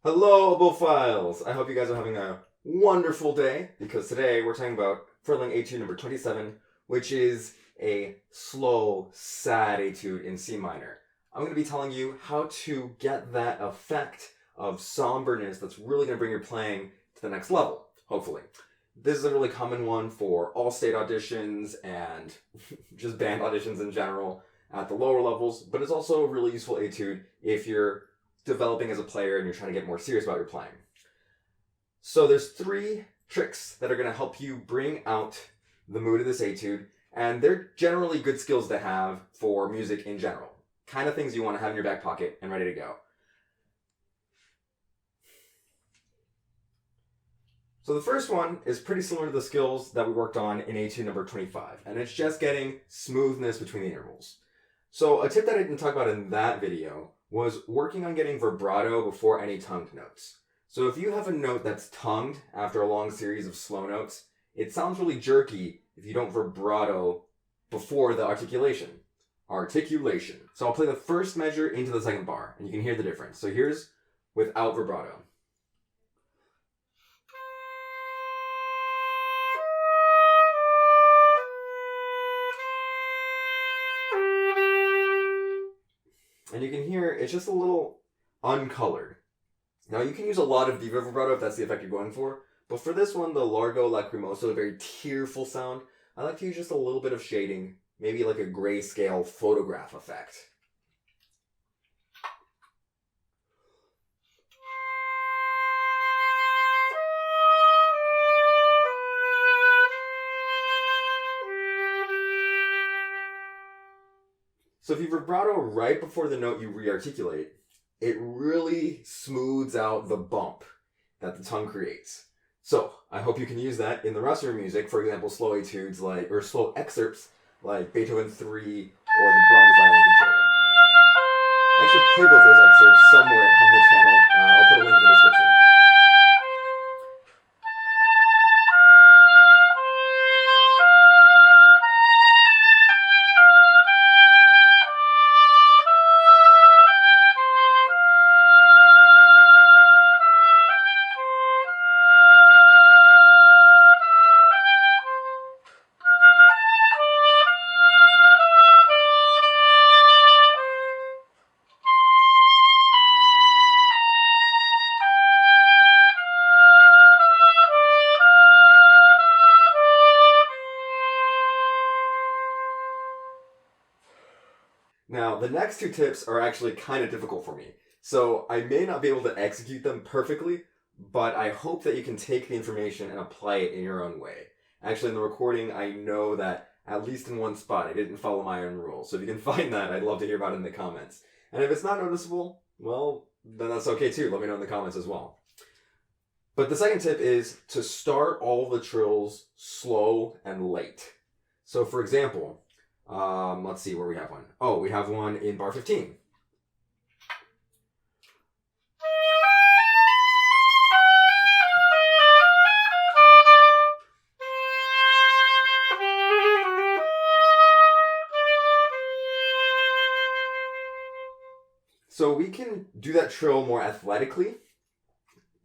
Hello, Obophiles! I hope you guys are having a wonderful day, because today we're talking about Ferling Etude number 27, which is a slow, sad etude in C minor. I'm going to be telling you how to get that effect of somberness that's really going to bring your playing to the next level, hopefully. This is a really common one for all-state auditions and just band auditions in general at the lower levels, but it's also a really useful etude if you're developing as a player and you're trying to get more serious about your playing. So there's 3 tricks that are going to help you bring out the mood of this etude, and they're generally good skills to have for music in general. Kind of things you want to have in your back pocket and ready to go. So the first one is pretty similar to the skills that we worked on in etude number 25, and it's just getting smoothness between the intervals. So a tip that I didn't talk about in that video was working on getting vibrato before any tongued notes. So if you have a note that's tongued after a long series of slow notes, it sounds really jerky if you don't vibrato before the articulation. So I'll play the first measure into the second bar, and you can hear the difference. So here's without vibrato. And you can hear it's just a little uncolored. Now you can use a lot of diva vibrato if that's the effect you're going for, but for this one, the largo lacrimoso, a very tearful sound, I like to use just a little bit of shading, maybe like a grayscale photograph effect. So if you vibrato right before the note you re-articulate, it really smooths out the bump that the tongue creates. So I hope you can use that in the rest of your music, for example, slow etudes or slow excerpts like Beethoven 3 or the Brahms Violin Concerto. I actually play both those excerpts somewhere on the channel. I'll put a link in the description. Now, the next 2 tips are actually kind of difficult for me, so I may not be able to execute them perfectly, but I hope that you can take the information and apply it in your own way. Actually, in the recording, I know that at least in one spot, I didn't follow my own rules, so if you can find that, I'd love to hear about it in the comments. And if it's not noticeable, well, then that's okay too. Let me know in the comments as well. But the second tip is to start all the trills slow and late. So for example, let's see where we have one. Oh, we have one in bar 15. So we can do that trill more athletically,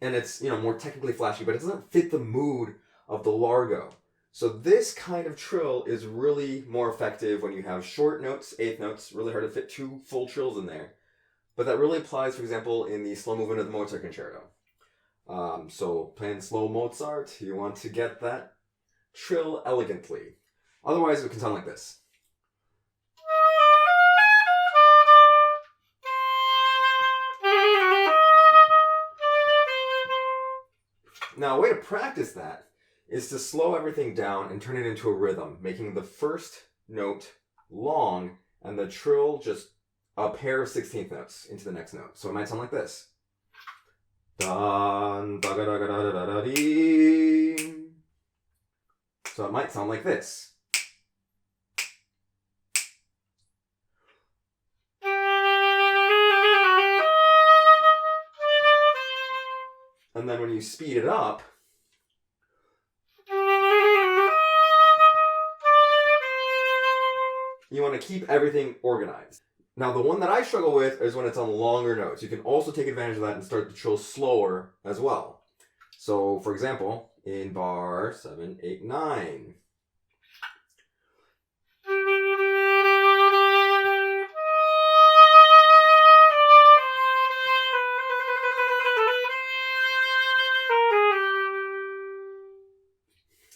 and it's, more technically flashy, but it doesn't fit the mood of the largo. So this kind of trill is really more effective when you have short notes, 8th notes, really hard to fit 2 full trills in there. But that really applies, for example, in the slow movement of the Mozart Concerto. So playing slow Mozart, you want to get that trill elegantly. Otherwise, it can sound like this. Now, a way to practice that is to slow everything down and turn it into a rhythm, making the first note long and the trill just a pair of 16th notes into the next note. So it might sound like this. So it might sound like this. And then when you speed it up, you want to keep everything organized. Now, the one that I struggle with is when it's on longer notes. You can also take advantage of that and start the trill slower as well. So, for example, in bar 7, 8, 9.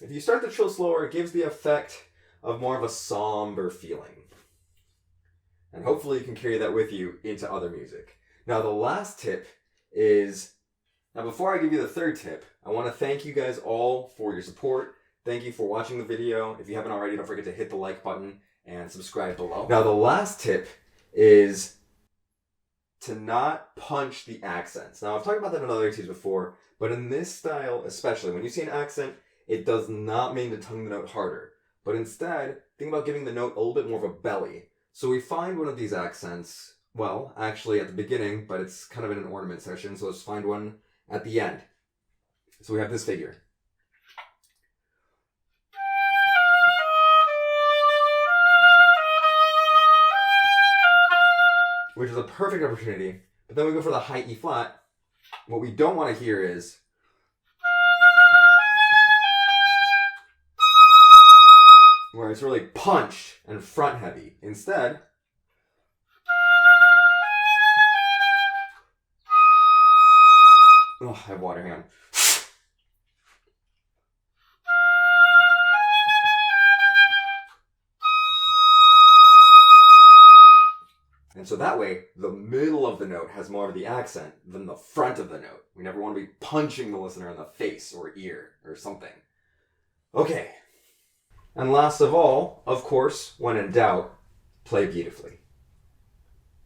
If you start the trill slower, it gives the effect of more of a somber feeling. And hopefully you can carry that with you into other music. Now the last tip is, now before I give you the third tip, I want to thank you guys all for your support. Thank you for watching the video. If you haven't already, don't forget to hit the like button and subscribe below. Now the last tip is to not punch the accents. Now I've talked about that in other etudes before, but in this style especially, when you see an accent, it does not mean to tongue the note harder, but instead, think about giving the note a little bit more of a belly. So we find one of these accents, well, actually at the beginning, but it's kind of in an ornament section, so let's find one at the end. So we have this figure. Which is a perfect opportunity, but then we go for the high E flat. What we don't want to hear is where it's really punch and front heavy. Instead, oh, I have water, hang on. And so that way, the middle of the note has more of the accent than the front of the note. We never want to be punching the listener in the face or ear or something. Okay. And last of all, of course, when in doubt, play beautifully.